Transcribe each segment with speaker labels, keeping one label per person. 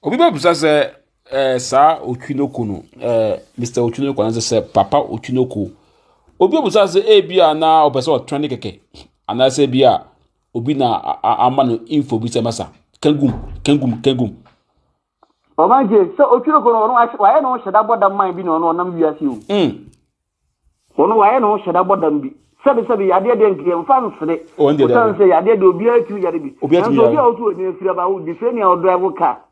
Speaker 1: Obi ba busa se sa Otwinoko no Mr. Otwinoko na se Papa Otwinoko. Obi busa se bia na opese o trend keke. Ana se bia obi na ama no info bi se masa. Kangum.
Speaker 2: Omanje so Otwinoko no waye no hyeda bodam man bi no nam wiase o. Ono waye no hyeda bodam bi. Sabi yade de nkiyem fansre. O tan se yade de obi atu yade bi. Nso obi a otu oni afira ba wo defeni a drive car.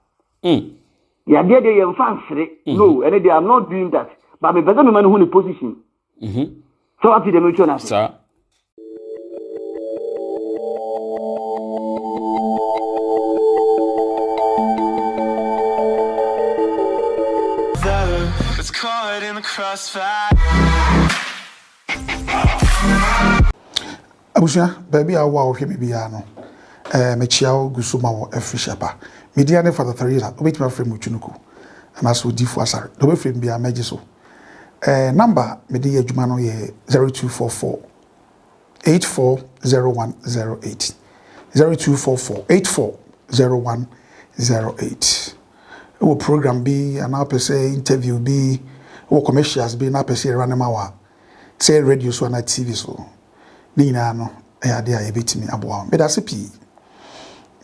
Speaker 2: Yade de yem fansre. No, and they are not doing that. But me better me man who in position. So what did they mention as?
Speaker 1: Sir.
Speaker 3: It's caught in the crossfire.
Speaker 4: Abusia, baby, I wow him biano. Mechiao Gusuma or Efrishapa. Mediane for the 3 years. Wait my friend Muchunuku. And as with Difu Asar. The way frame be a majiso. Number Media Jumano ye 0244 840108. 0244 840108. Our program be an apese interview be our commercials be an apese ranemawa. Say radio so na TV so. Ni nyina no ade a yebetimi aboa me da se pi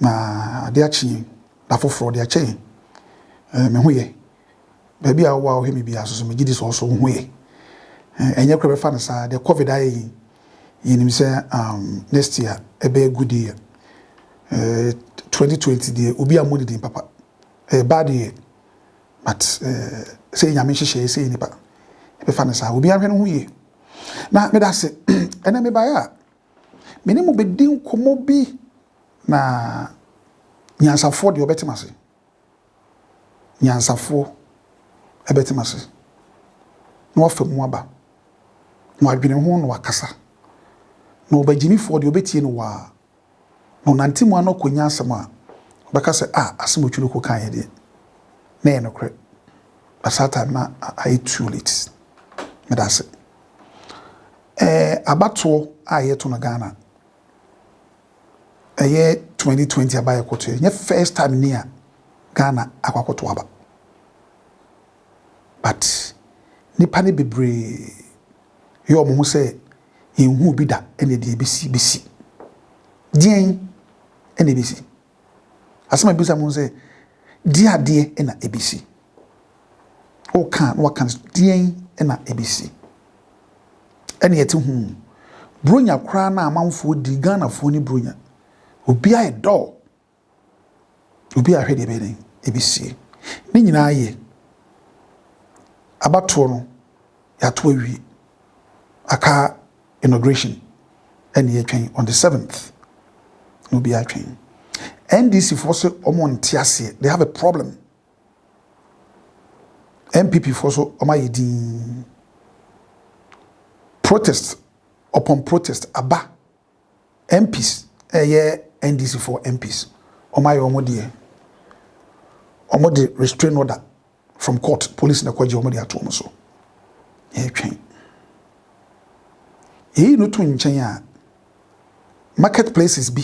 Speaker 4: na ade achi da foforo de achi me hoye ba bia wo a hemi bia so me gidi so so hoye enye kra be fa na sa de covid ayi yinim se next year ebe good year 2020 de obi amodi din papa bad year but say nyame hihye say nipa be fa na sa obi ahwe no hoye na me da se ena me baya meni mo bedin komo bi na nyansafo de obetimase nyansafo ebetimase no afamu aba no adwene ho no akasa no bagimifo de obetie no wa no nantimu ano konya asema baka se asemo twuruko kan ye de na ye no kre basata na I too late me da se abato ayeto na Ghana 2020 abaye koto ye first time near Ghana akwakoto aba but nipa ne bebre yo mo se yenhu bi da ene de bisi dien ene bisi asema bisa mo se dia de ena ebisi o kan dien ena ebisi ene yete hu bronya kra na amanfo di Ghana fo ni bronya obi aye do obi ahwe de beden ebisi ni nyina ye abato no ya to awi aka inauguration ene ye twen on the 7th no bi atwen NDC for so omontiase they have a problem MPP for so omayedi protest upon protest aba MPs NDC for MPs omode restraint order from court police na kwaje omode atom so twen no to nchen a marketplaces bi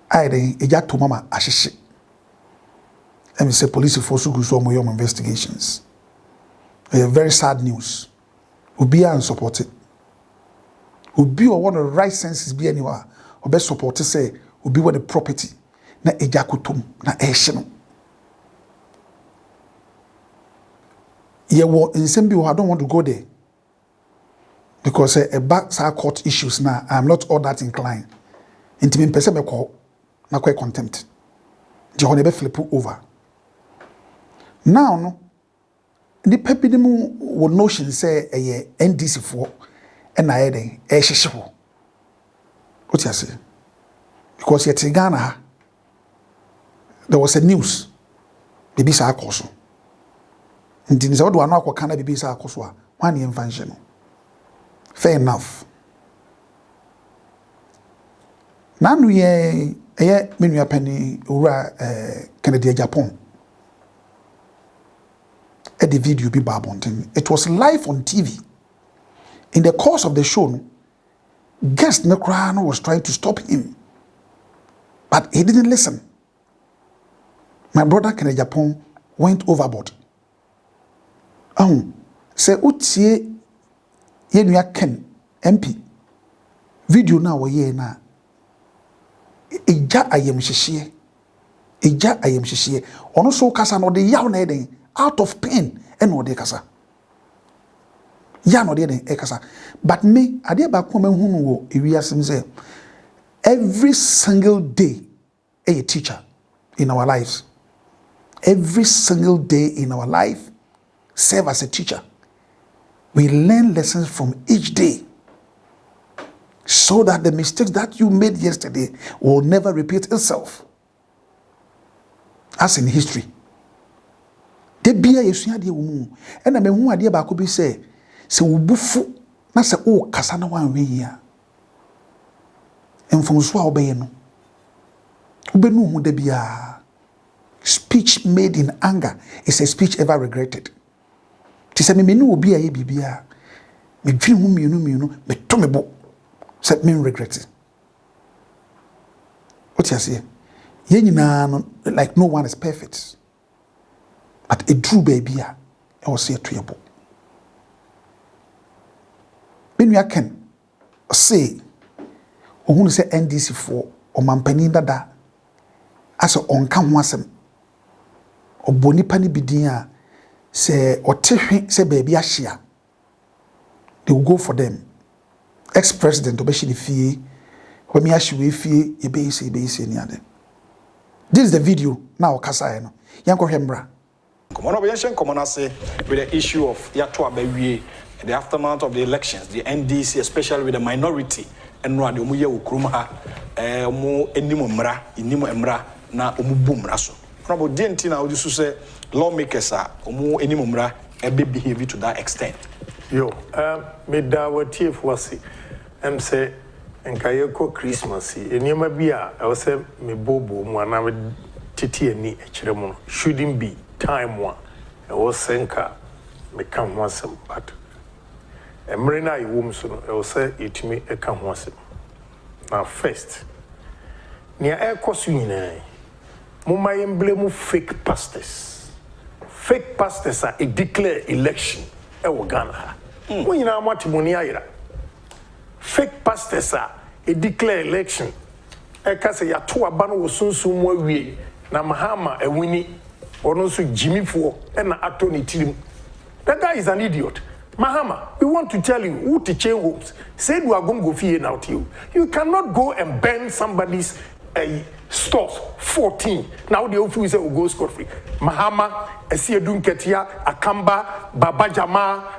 Speaker 4: aiden eja to mama ahihye em say police force go so mo investigations very sad news obi an support it obi o want the right senses be anywhere obe support say obi want the property na eja kotom na ehye no ye wo nsem bi I don't want to go there because back court issues now I'm not all that inclined into me pese be call na quite contempt je ho ne be flip over now no the pepidemu would notion say NDC for and I den ehyehyehwo what you say because yet in Ghana there was a news bibi sa akoso ndin ze wodo anu akoka na bibi sa akoso a wan ye mfanhye no fair enough nanu ye menua pani owura Canada Japan the video be babonten. It was live on TV. In the course of the show, guest Nekrano was trying to stop him, but he didn't listen. My brother Kennedy Japan went overboard. Say utie yenua Ken MP video na wo ye na eja ayem hyehye ono so kasa no de yaw na eden out of pain and no de kasa ya no de eden e kasa but me ade ba ko mahunu wo ewiasem say every single day a teacher in our lives. Every single day in our life serve as a teacher. We learn lessons from each day so that the mistakes that you made yesterday will never repeat itself. As in history. De bia yesua de wo mu. E na mehu ade ba ko bi se wo bufu na se o kasa na wan hwe ya. Enfomso a obeye no. Ubenu hu de bia. Speech made in anger is a speech ever regretted. Ti se me no obi aye bibia. Me dwene hu mienu me to me bo. Se me regret it. What you say? Ye nyina no like no one is perfect. But a true baby I was say to your bo. When you can say ohun say NDC for o mampani dada as onka ho asem oboni pani bidin a say otehwe say baby ahia they will go for them ex-president obeshi the fie when me ahwe fie e be say ni ade. This is the video now kasa no yanko hwembra
Speaker 5: komono be yen komono say with the issue of yato abawie the aftermath of the elections, the NDC, especially with the minority, and no, the Muya Ukruma, Mo Enimo Mra, Inimo Emra, na Omubum Raso. From about Dientina, would you say lawmakers are Omo Enimo Mra, a big behavior to that extent?
Speaker 6: Yo, me da wa TF wasi, say, and Kayako Christmas, and Yamabia, I was say, me bobo, one hour titi and ni, a shouldn't be time one. I was senka, me come once, but. Emrena I womb so I will say it me a come once. Now first, near air cosuina, Mumma emblem fake pastors. Fake pastors are a declare election. Ghana. When you know what money ira. Fake pastors are a declare election. Ekase ya to abano wo sunsun mo wie na Mahama e wini ono so Jimmy for and Attorney Tilim. That guy is an idiot. Mahama, we want to tell you who to change hopes. Said we are going to go fear now to you. You cannot go and burn somebody's stores 14. Now the officer will go scot free. Mahama, Esiedun Ketia, Akamba, Baba Jama,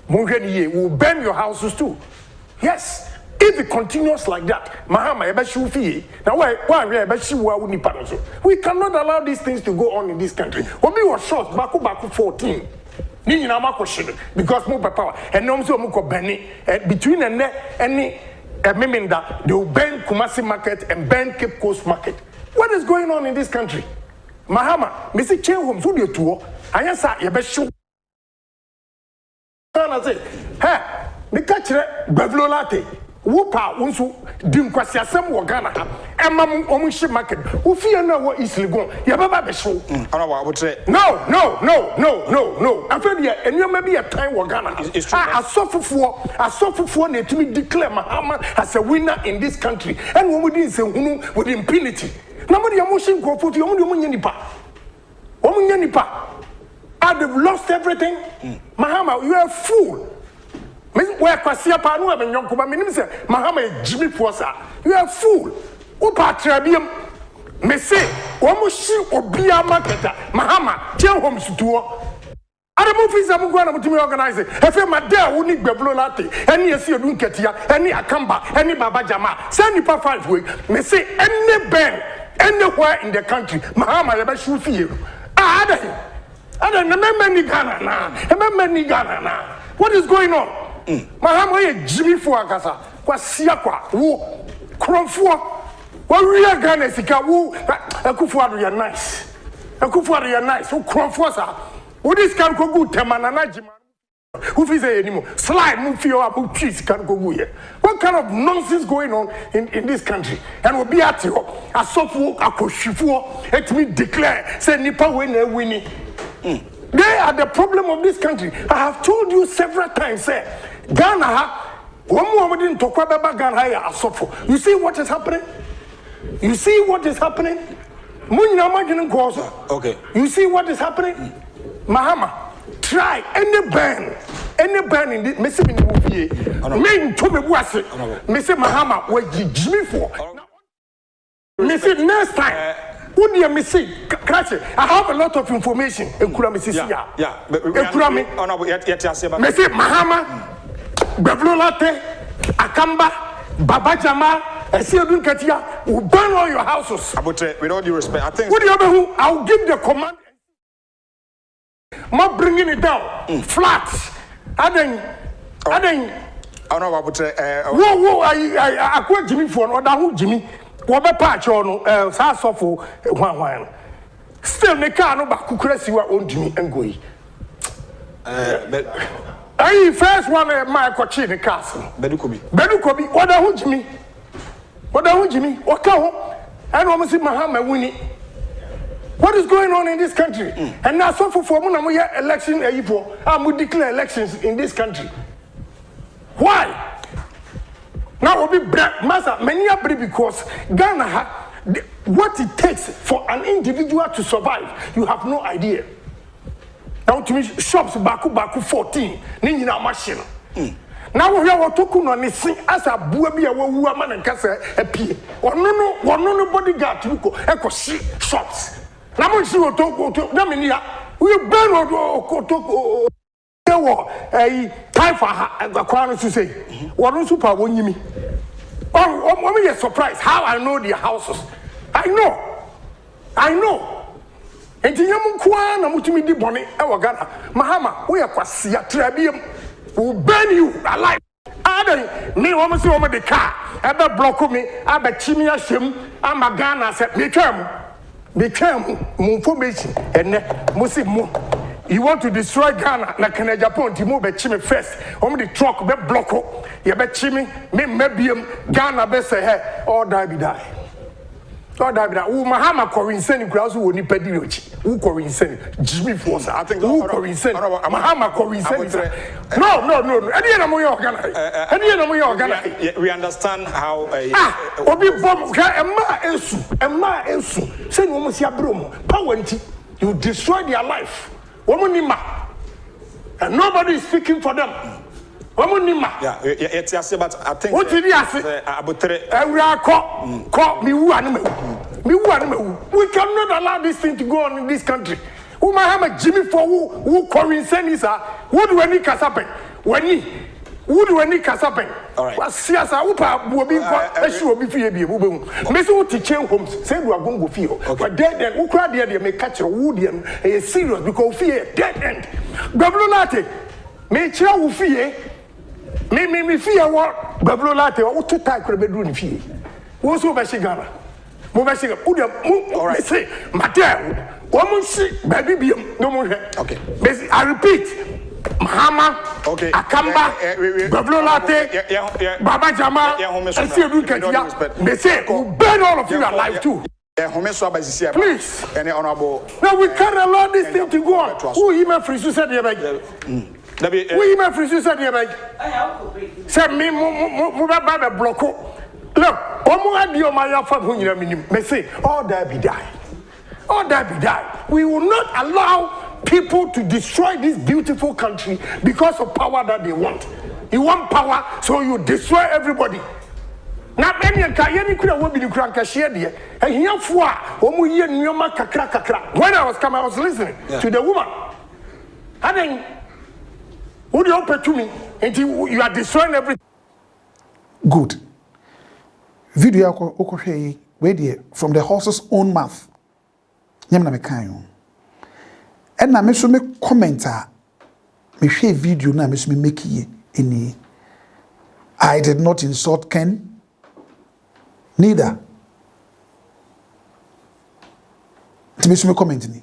Speaker 6: Mungeniye will burn your houses too. Yes. If it continues like that, Mahama, now we cannot allow these things to go on in this country. When we were short, Baku 14. Because more power and no so muko benny between and any memenda they will ban Kumasi market and ban Cape Coast market. What is going on in this country? Mahama, Mr. Chen Homes, who do tour? I answer Yabeshu. I say, hey, the catcher Bavlolate. Whoop-out, unsu, Dimquasia, some Wagana, and Mamma Omushi market, who fear no what is Ligon, Yababa show.
Speaker 5: I would say,
Speaker 6: no. I'm afraid, and you may be a time Wagana. I suffer for it to me declare Mahama as a winner in this country, and when we did say, with impunity. Nobody emotion go put you on the Omunipa. I've lost everything. Mahama, you are a fool. Where Kwasia Panu and Yonkuba Minister, Mahama Jimmy Fosa, you are a fool. Upa Trabium, Messe, Omushi or Bia Marketa, Mahama, Tell Homes to tour. Other movies I'm going to be organizing. I feel my dad who need Beblolati, any Asian Ketia, any Akamba, any Baba Jama, send you 5 weeks, Messe, any band, anywhere in the country, Mahama, ever shoot for you. I don't remember Ghana. What is going on? Mahama Jimmy for Agasa, Kwasiakwa, who Cromfua, what we are Ghana Sika, who Akufuadu, you're nice. Akufuadu, you're nice, who Cromfosa, what is Kanko good, Temanana Jima. Who is anymore? Slide, move your up, cheese can't go here. What kind of nonsense going on in this country? And we'll be at you. A soft walk, a koshifu, let me declare, say Nipa winning. They are the problem of this country. I have told you several times, say, Ghana, one more didn't talk about Ghana, a soft. You see what is happening? You see what is happening?
Speaker 5: Okay.
Speaker 6: You see what is happening? Mahama. Try any ban in this. Missy me movie. Me to me was it. Missy Mahama what Jimmy for. Missy next time. Would you missy? Crash. I have a lot of information. Ekura Missy.
Speaker 5: Yeah.
Speaker 6: Ekura me. Missy Mahama. Beblolate. Akamba. Baba Jama. I see you doing Katia. Will burn all your houses.
Speaker 5: With all due respect, I think.
Speaker 6: What do you know? I'll give the command. I'm bringing it down flat. I don't know about I quit Jimmy for no that Jimmy. What a patch on Sassofo one. Still, the car no back could see what own Jimmy and go. I first one my coach in the castle. Bedukobi, what a Jimmy? What a Jimmy? What can I don't see Mahama winning. What is going on in this country? And now, so for election, we declare elections in this country. Why? Now, we'll be master many because Ghana, what it takes for an individual to survive, you have no idea. Now, to me, shops baku 14, Nina machine. Now we are talking on this as a buabi a woman and cassa a pea. Or no bodyguard to go echo shops. Now, she will talk to Daminia. We burn or a time for a crown to say, what on super won't you me? Oh, I'm surprised how I know their houses. I know. And the young Kwan, I'm with me, the bonnet, our Ghana. Mahama, we are Kwasia Trabium. Will burn you alive. Adam, me almost over the car. I bet block me, I bet Chimia Shim, I'm a Ghana said, become information and Musim. You want to destroy Ghana, like in Japan, to move a chimney first. Only the truck, be block, you bet chimney, maybe Ghana best say, or die. Mahama Corinsen grouse who need pedigree. Who Corinsen? Jimmy Force. I think who Corinsen? Mahama Corinsen. No. Any of my organize.
Speaker 5: We understand how
Speaker 6: Obi bomb. Emma Ensu. Send woman see a broom. Power you destroy their life. Woman Nima. And nobody is speaking for them.
Speaker 5: Yeah, it's yes, but I think
Speaker 6: what did you say? We are caught me. We cannot allow this thing to go on in this country. Who might have a Jimmy for who Corinsen is who do any casapen? Who do any casapen?
Speaker 5: All right.
Speaker 6: Siasa upa will be issue be fear be Mr. Teaching homes say we are going to feel. But dead end, who cried there, they may catch a woodium a serious because fear dead end. Gablonate may chill who fear. Me fear what Bablolate or to tie could be doing fear. What's over Shigana? Moving all right, say, Madame, woman, see, baby, no more.
Speaker 5: Okay,
Speaker 6: I repeat, Mahama,
Speaker 5: okay,
Speaker 6: Akamba, Bablolate, Baba Jama, I see you look at you. They say, burn all of you alive too. Please,
Speaker 5: any honorable.
Speaker 6: Now we can't allow this thing to go on. Who email free suicide here? We email free suicide here. Send me move block. Look, say, all that be die. We will not allow people to destroy this beautiful country because of power that they want. You want power, so you destroy everybody. Now, many could have been there. And here for when I was coming, I was listening to the woman. And then, would you open to me until you are destroying everything?
Speaker 4: Good. Video from the horse's own mouth. Nyamna mekayo. And na me so me commenter me share video na me so me make any. I did not insult Ken. Neither. To me so me comment ni.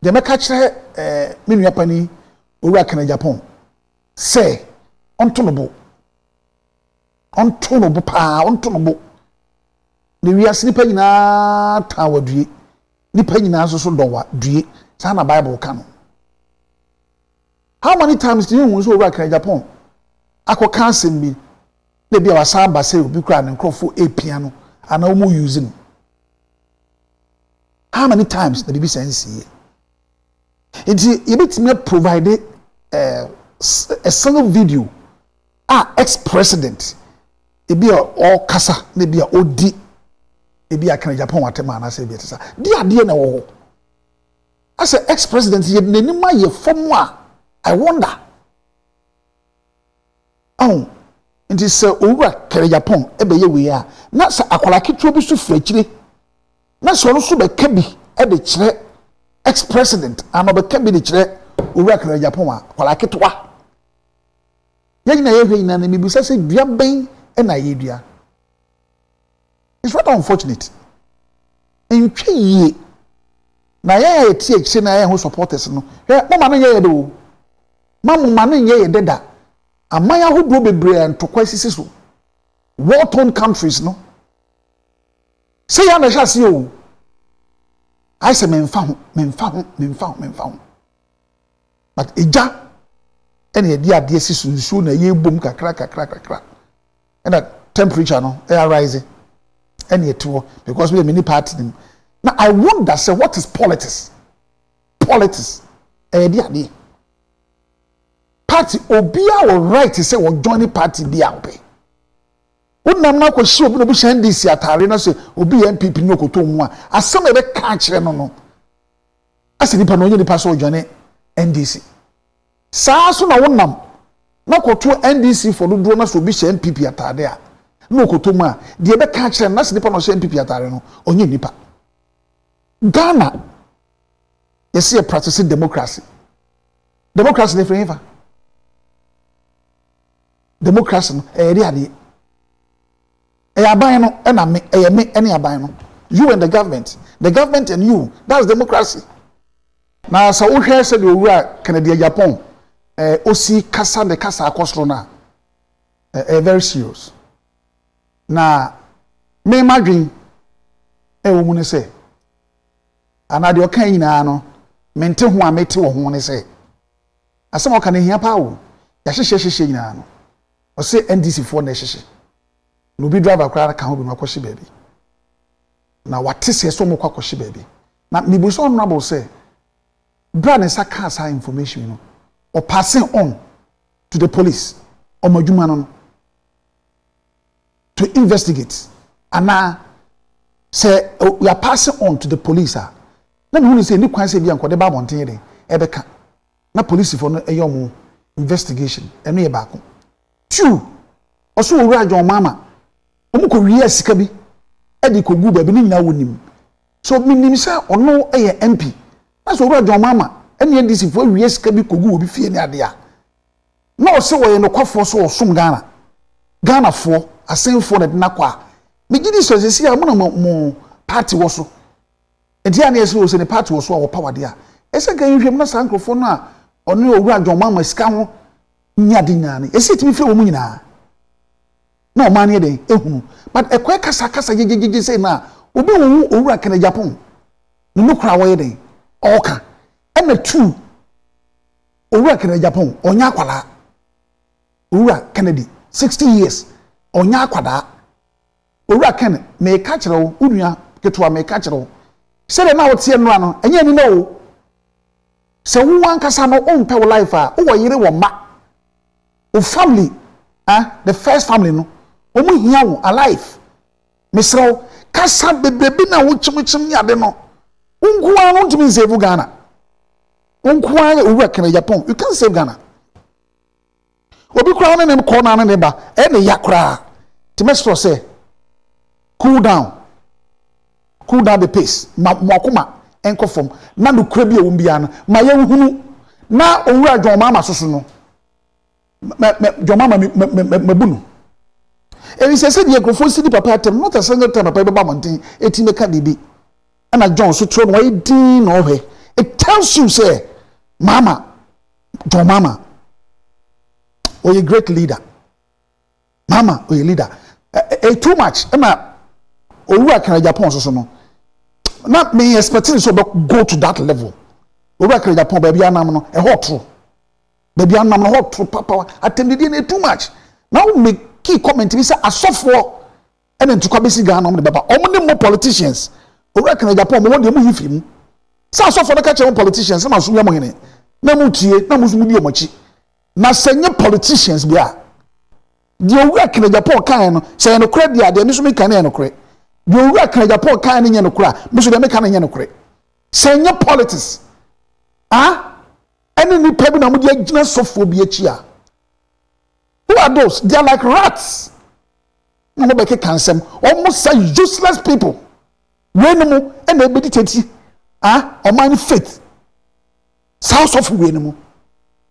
Speaker 4: De me catch me nua pani owura kana Japan say ontonobo pa ontonobo the wiase nipa nyina tawadue nipa nyina so dowa due sa na Bible ka no. How many times do you want to owura kana Japan akoka asem bi na bia wasa ba say obi kura ne nkrofo piano ana omo using. How many times the BBC NCA? You need to provide a single video. Ex-president, it be all kasa, maybe a OD, it be a kind of Japan waterman. I say, dear na wo. As an ex-president, you name ye from what? I wonder. Oh, it is over Japan, ebe ye we are. Not sa akwalaki trobi su frechire. Na so no so be kebi e de kire ex-president and be kebi de kire owura kra Japan a kwala ketwa yanyina ye hwina na mebusa se dua ben e na ye dua. It's rather unfortunate ntwe yie na ye tie kire na ye ho supporters no mama no ye do mama no ye deda amaya hodo bebre ntokwa sisi so war-torn countries no. Say ya na hase o. I say memfa ho. But eja ene dia de sisu na ye bom kakra. And that temperature no air rising. Ene to because we many party them. Now I wonder say what is politics? Politics. Dia party obia will right to say we join party dia obe. Unam na ko shi obi no bi NDC atare na se obi MPP no koto mu a asem e be ka kire no ase nipa no onye nipa so odwane NDC saa so na wonam na koto NDC for do na so obi she MPP atare a no koto mu a de be ka kire na se nipa no she MPP atare no onye nipa. Ghana yes a practice democracy ne friend democracy no ade you and the government and you. That's democracy. Now, so we hear said we are Canada, Japan. Osi kasa de kasa akostrona. Very serious. Now, me imagine. Woman say. Ana de okan ina no. Mente ho amete wo ho ne say. Asem okan hia pa wo. Ya hyehyehye ina no. O say NDC for na hyehyehye. No be driver kwara ka ho bi makwashi baby na watese so mo kwakwashi baby na me bu so honorable say brand sa ka information no or passing on to the police or madwuma no to investigate and say we are passing on to the police na me hu say ni kwan say bia nkode ba bonten de ebeka na police for no eyomo investigation eno ye ba ko two oso owura John Mama omuko wiye sika bi edi kogu ba bi ni nyina wonim so minim say ono eye MP na so owura John Mama ene NDC fo wiye sika bi kogu obi fie ni ade a na o se wo ye no kwafo so osom Ghana fo asenfo na de nakwa me gidi so sesi a mo party wo so edi an yeso se ne party wo so a wo power de a ese kan hwem na sankrofo no a ono owura John Mama sika ho nya de nyane ese timi fe wo mu nyina na Oman ye den ehunu but ekwe kasa jejeje say na obi wo owura kana Japan no nukura wo ye den oka ena two owura kana Japan onya akwala owura Kennedy 60 years onya akwada owura Ken me ka kire wo unua ketua me ka kire wo se de na wo tie no ano enye ni na wo se wo ankasa no on pe wo life a wo yire wo ma o family the first family no omu hia wo alive misro kasa bebebi na wo chimchim ya de no unkuwa no ntimi save Ghana unkuwa owura kana Japan you can't save Ghana obi kura no ne ko na ne ba e ne yakura timestro say cool down the pace makoma enko form na no kura bi e wo bia no ma ye hunu na owura John Mama soso no John Mama mabunu eri se de grofo si di papa atem not a single time papa be ba monten eti me ka bibi ana John so tro no why din no he it tells you say mama to mama or a great leader mama or a leader too much Emma or work in Japan so no not me expecting so go to that level or work in Japan baby anam no a hot true baby anam no hot true papa attended too much now make key comment we say a software and then to come see Ghana on the baba only more politicians or work in Japan more than you film so for the catch politicians some assume money na mutie na musumudi omachi na senye politicians bia the work in Japan kan no say no credit dia de so me kan no credit the work in Japan kan no kra me so de me kan no credit senye politics any ni pebi na mudi agina sofo bi achi a who are those they are like rats no be ke kansem almost say useless people when mo e na ebeditati Oman faith south of we no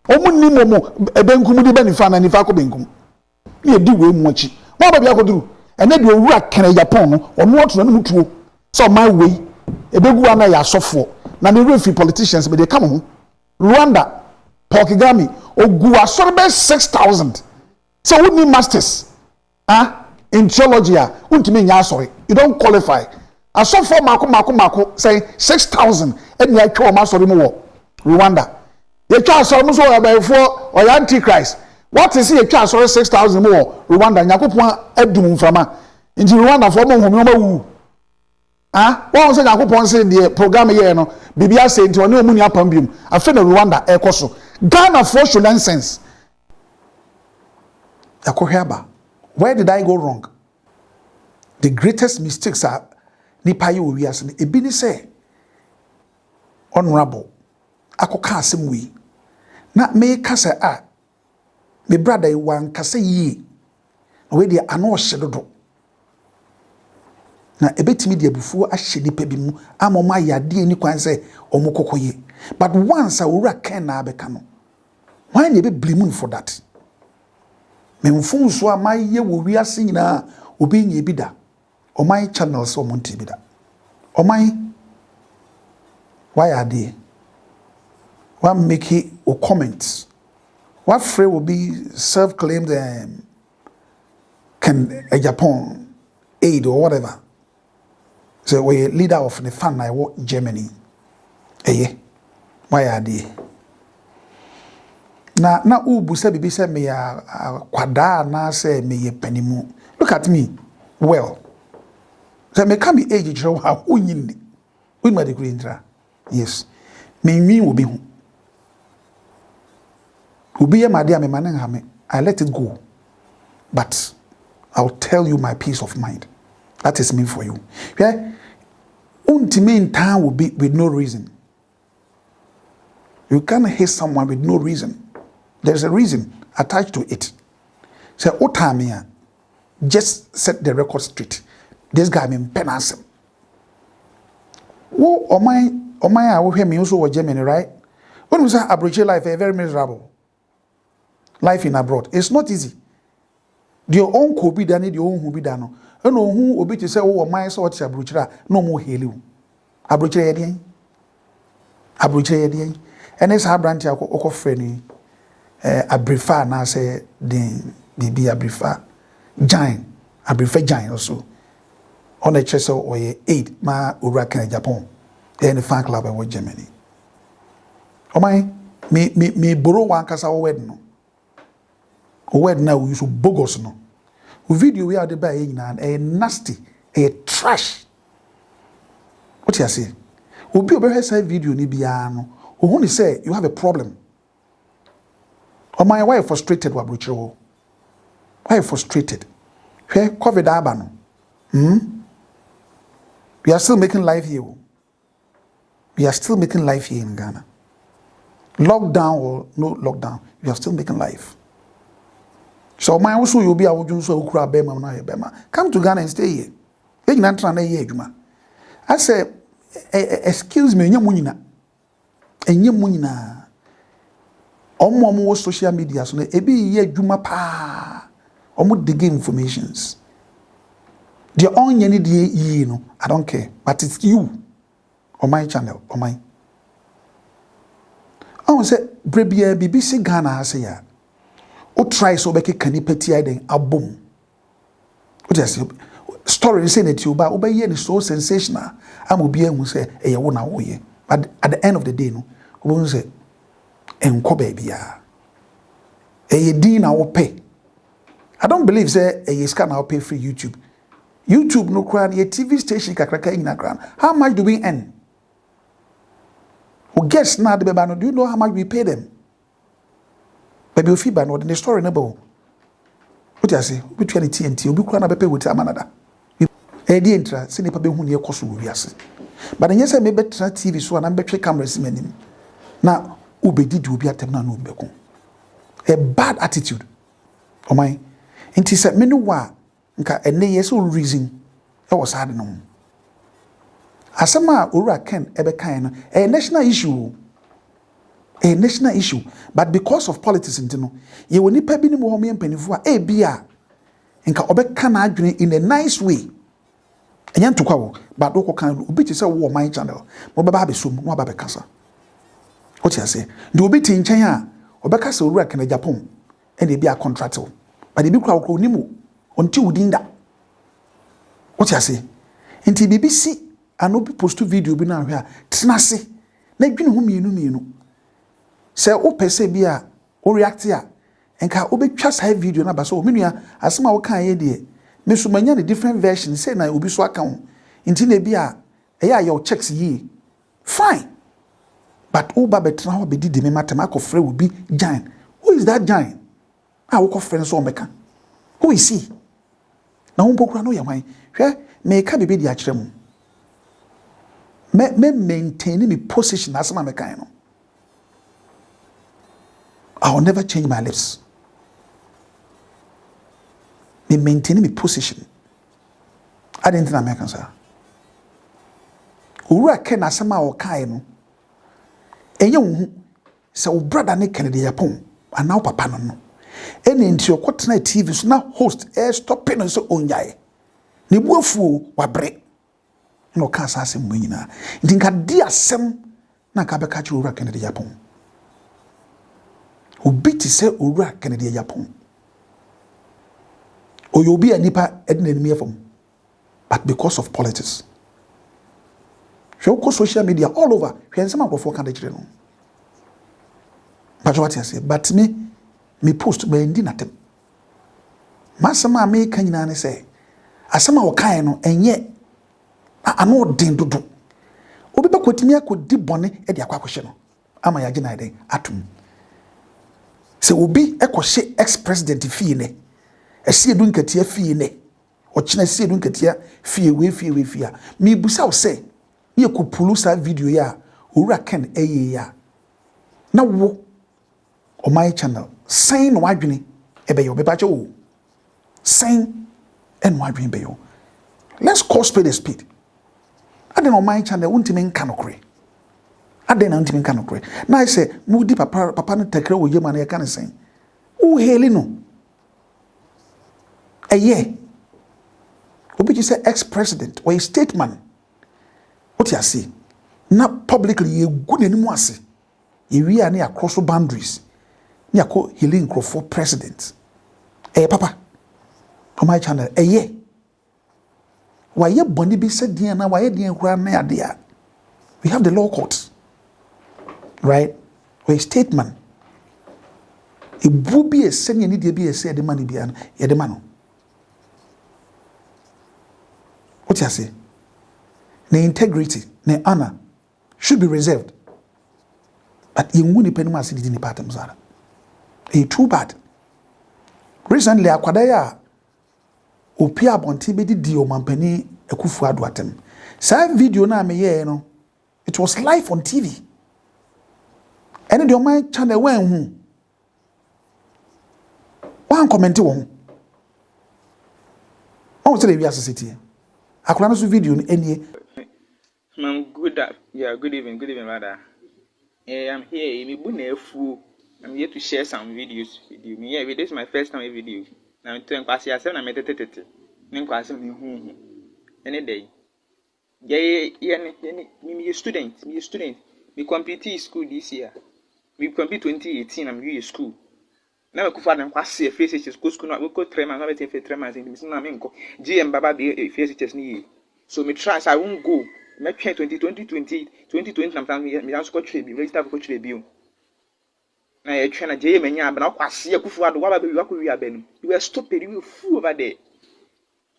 Speaker 4: omunni momo ebenkum di banifa na nifa ko benkum na edi we mu achi mo ba bia ko duru ene de owura kan Japan no ono oto na mutuo so my way ebegu ana ya sofo na the refi politicians but they come home Rwanda Porkigami ogu asorbe 6,000 so we need masters in theology untimi nya asore you don't qualify asofo mako say 6,000 and ya twa ma asore mu wo Rwanda ye twa asore mu so abayfo or antichrist what is ye twa asore 6,000 mu wo Rwanda nyakopon adum mframa nti Rwanda fo mo homi ma wu won say nyakopon say the program ye no bibia say nti oni omu ni apam bium afa na Rwanda ekoso Ghana for show nonsense yakoheba where did I go wrong the greatest mistakes are nipa ye owi ase ne ebi ni say honorable akoka asem wi na me kasa me brother e wan kasa yi we dia ano hye dodo na ebetimi dia bufu ahye nipa bi mu amoma yade ni kwan say omokokoye but once a wura ken na abeka no why ne be blame for that me mfun so amaye wo wi ase nyina obi nye bi da Oman channels or Monty Bida. Oman, why are they? One make it or comments. What free will be self-claimed can a Japan aid or whatever. So we leader of the fan I work Germany. Why are they? Na ubu se bibi se me kwada na se me ye penimu. Look at me. Well. So me can be age show how unyindi. With my degree intra. Yes. Me will be home. Ubi my dear me manang hame. I let it go. But I'll tell you my peace of mind. That is me for you. Yeah? Ultimate time will be with no reason. You can't hate someone with no reason. There's a reason attached to it. So, Otamia, just set the record straight. This guy mean penance. Who or my I will hear me also was Germany, right? When we say abroad life, very miserable. Life in abroad. It's not easy. Your own could be done, your own who be done. I know who will be to say, oh, my sort of abroad, no more hailing. Abroad, and it's our branch of friend. I prefer now say the baby I prefer giant. I prefer giant also. On the chest or 8 ma Urakan Japan. Then the fan club in Germany. Oh my me borrow one casa wedding no. Wedding now we use bogus no. Video we are the buy a nasty, a trash. What you say? Will be a say video ni biano. Who only say you have a problem. Oh my wife frustrated wa brucho. Why frustrated? Hey, COVID abano. We are still making life here. We are still making life here in Ghana. Lockdown or no lockdown, we are still making life. So my also you'll be able to come to Ghana and stay here. I say, excuse me, Omo social media so ebi ye dwuma pa. Omo dig informations. The only need ye no, I don't care. But it's you on my channel, on my. I want say Brebia BBC Ghana has ya. O try so beke kanipeti aiden abom. What you say? Story saying it you, but obey ye so sensational. I'm will be able to say, "Hey, won't know ye." But at the end of the day, no, we will say, "Enko baby ya." Hey, din I will pay. I don't believe say a scan now pay free YouTube. YouTube no crown a TV station kakraka in a crown. How much do we earn? Who guess now the baby? Do you know how much we pay them? Baby, you feel bad. What in the story never? What you say? We try TNT. We crown a pay with another. Eh, the intra. Send the baby who near cost will be as. But then yes, I may better TV so and I'm better cameras in him. Now, Ube did you be at them now? A bad attitude. Oh my. And he said, "Meanwhile, nka ene yeso reason e was hard no. Asama ora ken ebe kan no a national issue. A national issue, but because of politics intino, ye woni pa bi ni mo hom yempanifo a bia nka obeka na adwene in a nice way. Enya ntokwa wo, but wo kan obi ti say wo my channel. Mo baba be som, mo baba be kasa. What you say? The obi ti nchen a obeka say ora ken Japan and e bia contract. But the big crowd nimu until within that. What you say? Until BBC and no post to video be now here. Tnase. Na dwine ho mienu. Say o pese bia o react ya. Enka obetwa sai video na ba so menua asema wo kan ye de. Me so manya the different versions say na obi so aka ho. Nti na bia eya your checks yi. Fine. But o ba betra ho be di me matema ko frɛ will be giant. Who is that giant? I will call friends on Mecca. Who is he? Now, Umpokra no yamai. Where may come be the atrem. Me maintain me position as my mechanic. I will never change my lips. Me maintain me position. I didn't think American, sir. Ura ken asama o kaino. Enyo so brother ne Kennedy Japon. And now papa no. Any into your quarter TV so now host air stopping so on yae. Ni buafu wa break. No can't ask him winner. It think a dear sem na kabaka ura Kennedy Japon. Who beat say ura Kennedy Japon. Or you'll be a nipa enemy from. But because of politics. Social media all over. We have some of our country. But what I say, but me post me ndi natem. Masama me kan nyina ne say asama wo kan no enye ano den dodo. Obi ba kwatimi akodi bone e de akwakohye no. Ama ya gina den atum. Se obi ekohye ex president fie ne. Ese edu nkatia fie ne. Ochina ese edu nkatia fie we fie a. Me busa wo say ye kopulu sa video ya owura ken eye ya. Na wo on my channel sign wadwene ebe yo bebache wo sign and wadwene be yo. Let's call spade a spade. Aden on my channel untimi nka nokre. Aden untimi nka nokre. Na I say mudi papa no tekre wo yema na ye kan sign. Wo heli no. Eye. Obi ji say ex president or a statesman. What you say? Not publicly ye good anymore ase. Ye we are near across boundaries. Near call healing for president. Papa. On my channel. Why ye bonny be said dear now? Why ye dear grand dear? We have the law court. Right? Or a statement. It would be a senior need to be a say the money be an the man. What you say? The integrity, the honor should be reserved. But you won't depend on the department. It's too bad. Recently, Akwadaya Opia Bontibedi di Oman Penny Ekufu Adwatem. Sa video na me ye no. It was live on TV. And the Oman channel when one comment won. I say we are society. Akwala no video ni enie.
Speaker 7: Ma'am, good evening, brother. I'm here. I'm here to share some videos with you. Yeah, this is my first time video. Now, I'm going to say I'm meditating. I'm going to say any day. Yeah, me a student. Me complete school this year. We complete 2018 I'm in school. Now I could find quite see a face school now we go 3 months everything for 3 months in the GM Baba be face ni. So me try I won't go. Me try 2020 me am scotch be register for coach review. Na ye try na GM nya but now kwase akufu ado wa ba be we abenu. You were stupid, you were fool over there.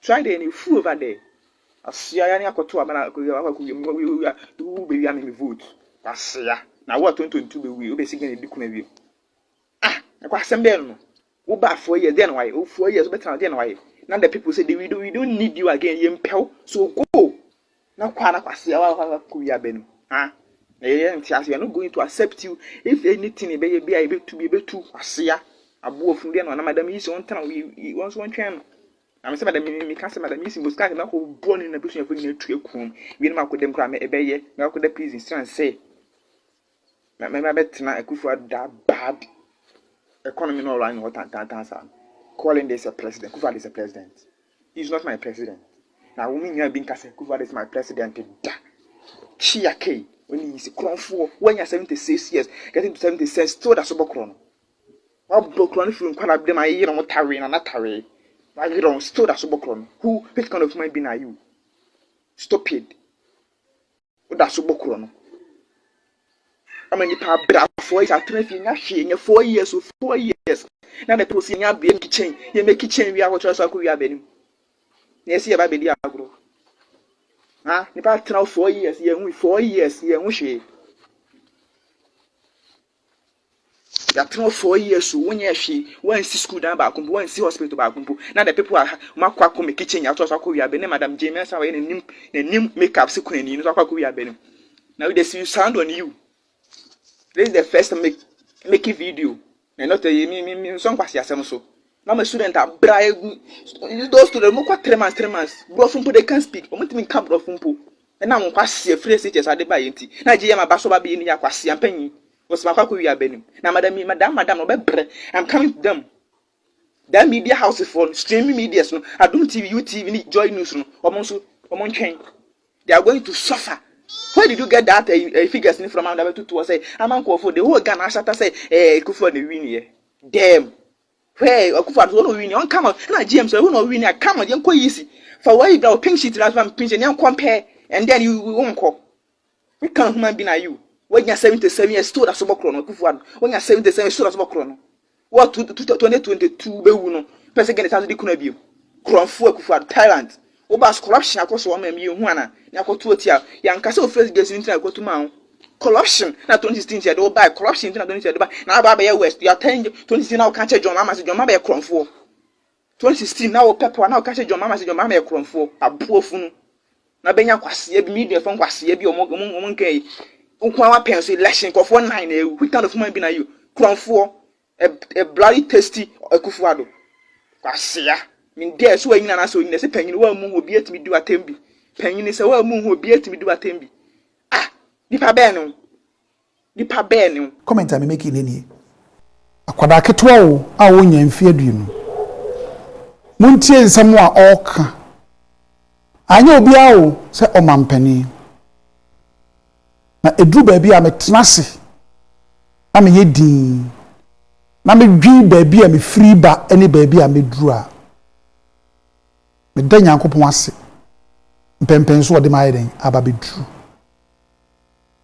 Speaker 7: Try there and you fool over there. Asia ni akoto abana we be am me vote. Asia. Na what 2022 be we be sign ediku na bi. Ah, na kwa sembe no. Wo ba 4 years then why? 4 years better then why? Now the people say we don't need you again. Yempel. So go. Na kwa Asia wa ku wi abenu. Ah. We are not going to accept you if anything be able to Asia. Abu from there na madam is on time we once one train. I'm saying madam me can say madam is in Bosca na ko born in a position for you to kum. We no ko dem kra me ebeye. Na ko the please instance say. Na me bet na akufu that bad economy no line what tan calling this a president. Kufa is a president. He's not my president. Now women you being kase Kufa is my president da. Chia K when he is crown for when you're 76 years getting to 76 still that super crown. What block run from quite them I hear on tarry and not tarry. I hear on still that super crown. Who which kind of man being are you? Stupid. What that super crown? I mean, if I bra 4 years, I train in 4 years, so 4 years. Now the people see you be kitchen, you make kitchen, we are what we are being. Yes, you have a baby agro. Ah, if I train 4 years, you only 4 years, you wish you. You train 4 years, so when you see, when see school down back, when see hospital back. Now the people are Makwa kitchen, you also we are being Madam James, and new makeup sequence, you know, we are being. Now they see sound on you. This is the first make a video. And not me some pass yourself so. Now my student are bribe those to the more 3 months. Brofumpo they can't speak. I'm not come brofumpo. And now I'm pass your free teachers are the by enti. Now GM basoba be in your kwasi and penny. Was my kwaku we are benim. Now madam obebre. I'm coming to them. That media houses for streaming media no. I don't TV, UTV, Joy News no. Omon chain. They are going to suffer. Where did you get that figures from under to say I'm uncle for the whole Ghana shata say Kufu the win here. Damn. Where Kufu don't win on come out. And GM so who win a come on young easy. For why you pink sheet last one pinch and young compare and then you won't call. We can't human being are you. When you're 77 years stood as a chrono, Kufu when you're 77 stood as a chrono. What to 2022 be uno. Person get it could be. Crown for Kufu Thailand. Obas corruption across one me huana na ko tuotia ya nkase o first guest internet ko tuma corruption na 2016 ya do buy corruption internet 2016 do buy na ba be west ya 10 2016 na o ka che John Mama se John Mama be kronfo 2016 na o pepper na o ka che John Mama se John Mama be kronfo abuofunu na benya kwase bi media fon kwase bi o mo nkai nkwa wa penso election ko for 9 na we kind of man bi na you kronfo a bloody tasty akufuado kwase ya min there so anyina na so nyina se panyin wa mu obi atimi du atembi panyin se wa mu obi atimi du atembi ah nipa be no
Speaker 4: comment am make ni ni akwada ketwa wo a wonya mfi aduonu muntie nsam a oka anya obi a wo se omampani na edru ba bi a metnase na me yedin na me dwi ba bi a me free ba ene ba bi a me dru a me dan yankopon ase mpempen so de maiden aba bedru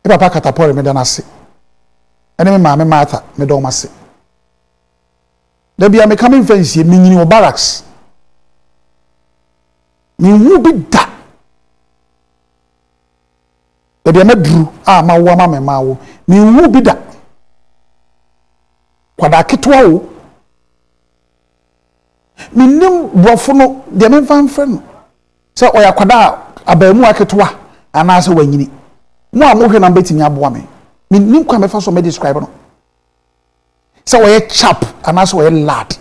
Speaker 4: e papa katapore me dan ase ene me maame mata me don ase da bia me coming fence me nyini o barracks me wu bi da da bia me dru a ma wo ma me ma wo me wu bi da kwada ketwa wo minim brofo no de me fan friend so oya kwada abamu aketwa anase wanyini mu a mohwe na betimi aboa me minim kwa me fa so me describe no so oya chap anase oya lad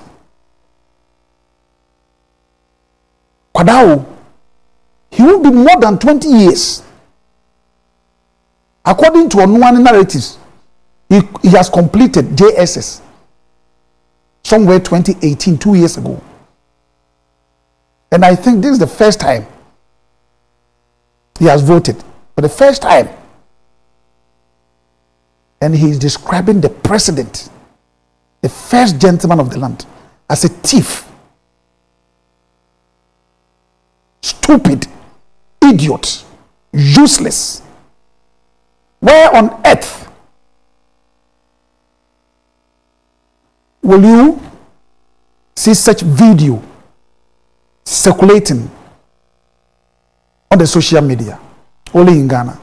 Speaker 4: kwada o he will be more than 20 years according to one narratives he has completed JSS somewhere 2018 2 years ago. And I think this is the first time he has voted. For the first time. And he's describing the president, the first gentleman of the land, as a thief, stupid, idiot, useless. Where on earth will you see such video circulating on the social media? Only in Ghana.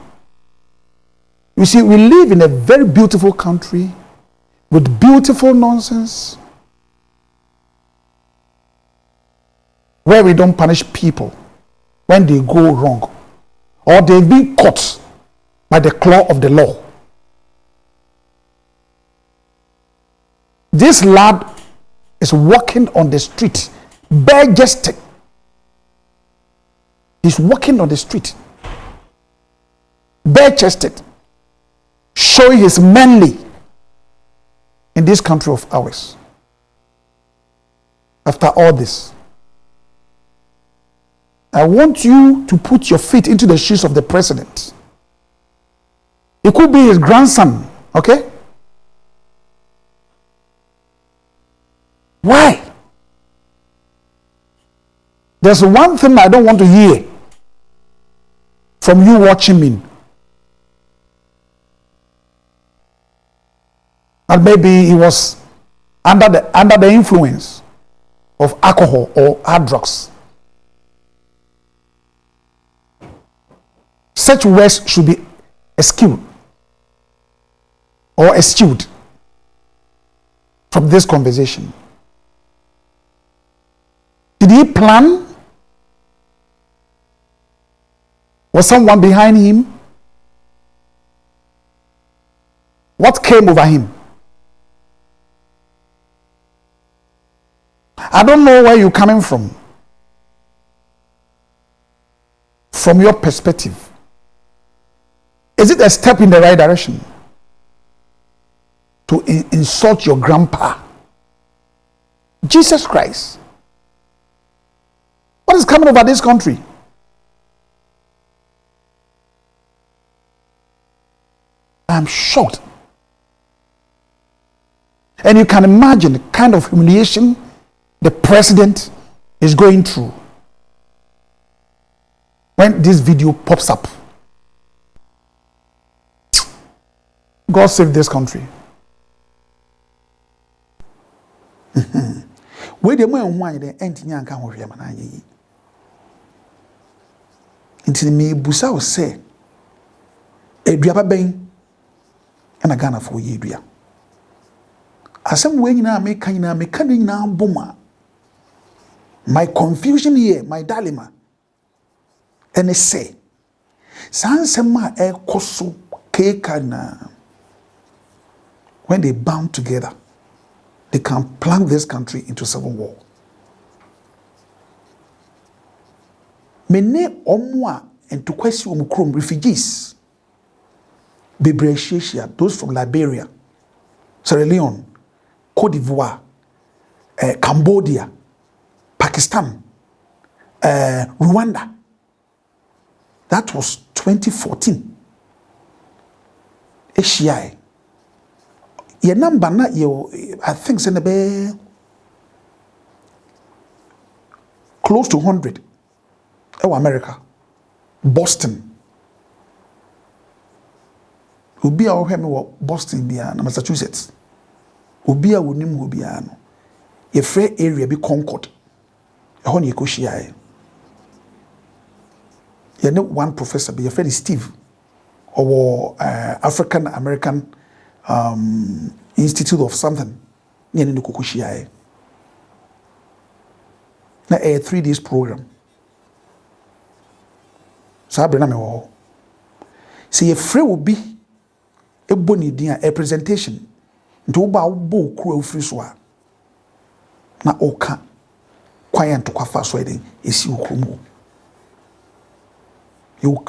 Speaker 4: You see, we live in a very beautiful country with beautiful nonsense where we don't punish people when they go wrong or they've been caught by the claw of the law. This lad is walking on the street, bare-chested. He's walking on the street, bare-chested, showing his manly in this country of ours. After all this, I want you to put your feet into the shoes of the president. It could be his grandson, okay? Why? There's one thing I don't want to hear from you watching me. And maybe he was under the influence of alcohol or hard drugs. Such words should be eschewed or eschewed from this conversation. Did he plan? Was someone behind him? What came over him? I don't know where you're coming from. From your perspective, is it a step in the right direction to insult your grandpa? Jesus Christ. What is coming over this country? I'm shocked. And you can imagine the kind of humiliation the president is going through when this video pops up. God save this country. Where the man why the entinya nka ho hwe mana yi. Nti me busa o se eduaba ben na Ghana fo ye edua. Asem we nyina me kan nyina boma. My confusion here, my dilemma. And they say, Sansema e koso kekana. When they bound together, they can plunge this country into civil war. Mene omwa and to question omukrom refugees. Bebreshia, those from Liberia, Sierra Leone, Cote d'Ivoire, Cambodia, Pakistan, Rwanda. That was 2014. ACI. Your number na I think it's be close to 100. America, Boston. Ubi a wo Boston bia na Massachusetts. Ubi a wonim ho bia no. Ye free area be Concord. Ho na yekohia. Ye ne one professor be your friend Steve or African American Institute of something. Ye ne kokohia. Na a 3 days program. Sabre na me wo. See ye free will be a boni dia a presentation nti ba wo kru afiri so a na oka kwayan to kwafa so eden esi okromu you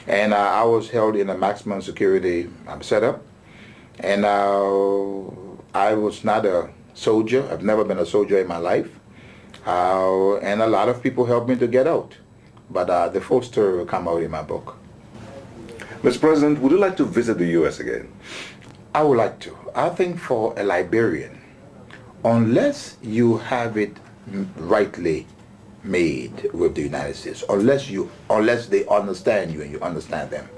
Speaker 8: And I was held in a maximum security setup. And I was not a soldier. I've never been a soldier in my life. And a lot of people helped me to get out. But the full story will come out in my book.
Speaker 9: Mr. President, would you like to visit the U.S. again?
Speaker 8: I would like to. I think for a Liberian, unless you have it rightly made with the United States, unless they understand you and you understand them,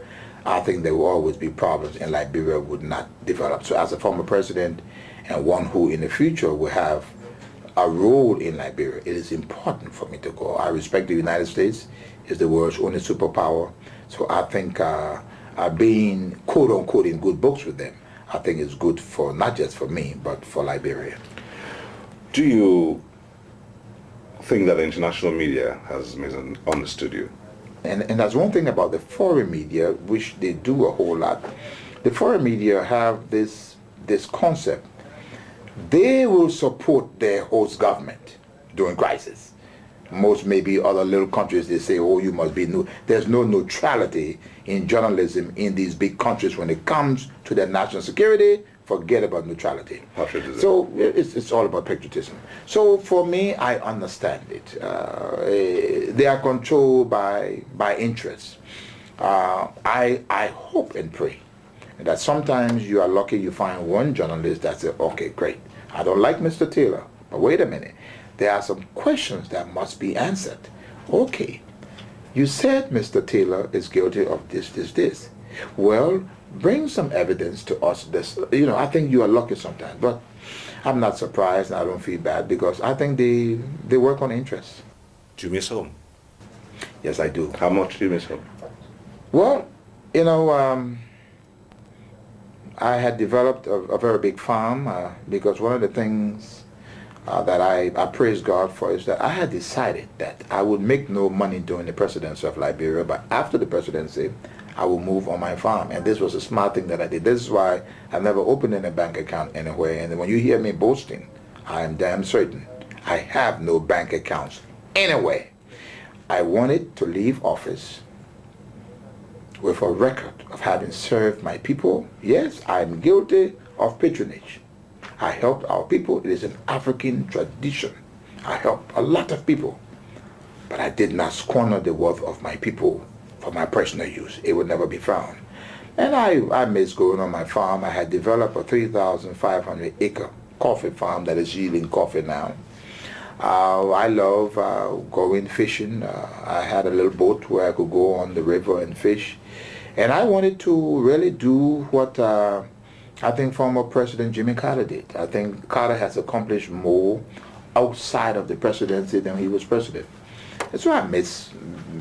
Speaker 8: I think there will always be problems and Liberia would not develop. So as a former president and one who in the future will have a role in Liberia, it is important for me to go. I respect the United States. It's the world's only superpower. So I think being quote unquote in good books with them, I think is good for not just for me, but for Liberia.
Speaker 9: Do you think that the international media has misunderstood you?
Speaker 8: And that's one thing about the foreign media, which they do a whole lot. The foreign media have this concept. They will support their host government during crisis. Most maybe other little countries, they say, oh, you must be new. There's no neutrality in journalism in these big countries when it comes to their national security. Forget about neutrality. So it's all about patriotism. So for me, I understand it. They are controlled by interests. I hope and pray that sometimes you are lucky you find one journalist that says, okay, great. I don't like Mr. Taylor, but wait a minute. There are some questions that must be answered. Okay, you said Mr. Taylor is guilty of this. Well, bring some evidence to us. This, I think you are lucky sometimes, but I'm not surprised and I don't feel bad because I think they work on interests.
Speaker 9: Do you miss home?
Speaker 8: Yes, I do.
Speaker 9: How much do you miss home?
Speaker 8: Well, I had developed a very big farm because one of the things that I praise God for is that I had decided that I would make no money during the presidency of Liberia, but after the presidency, I will move on my farm. And this was a smart thing that I did. This is why I've never opened any bank account anywhere. And when you hear me boasting, I am damn certain I have no bank accounts anywhere. I wanted to leave office with a record of having served my people. Yes, I'm guilty of patronage. I helped our people. It is an African tradition. I helped a lot of people. But I did not squander the wealth of my people for my personal use. It would never be found. And I miss going on my farm. I had developed a 3,500 acre coffee farm that is yielding coffee now. I love going fishing. I had a little boat where I could go on the river and fish. And I wanted to really do what I think former President Jimmy Carter did. I think Carter has accomplished more outside of the presidency than he was president. And so I miss,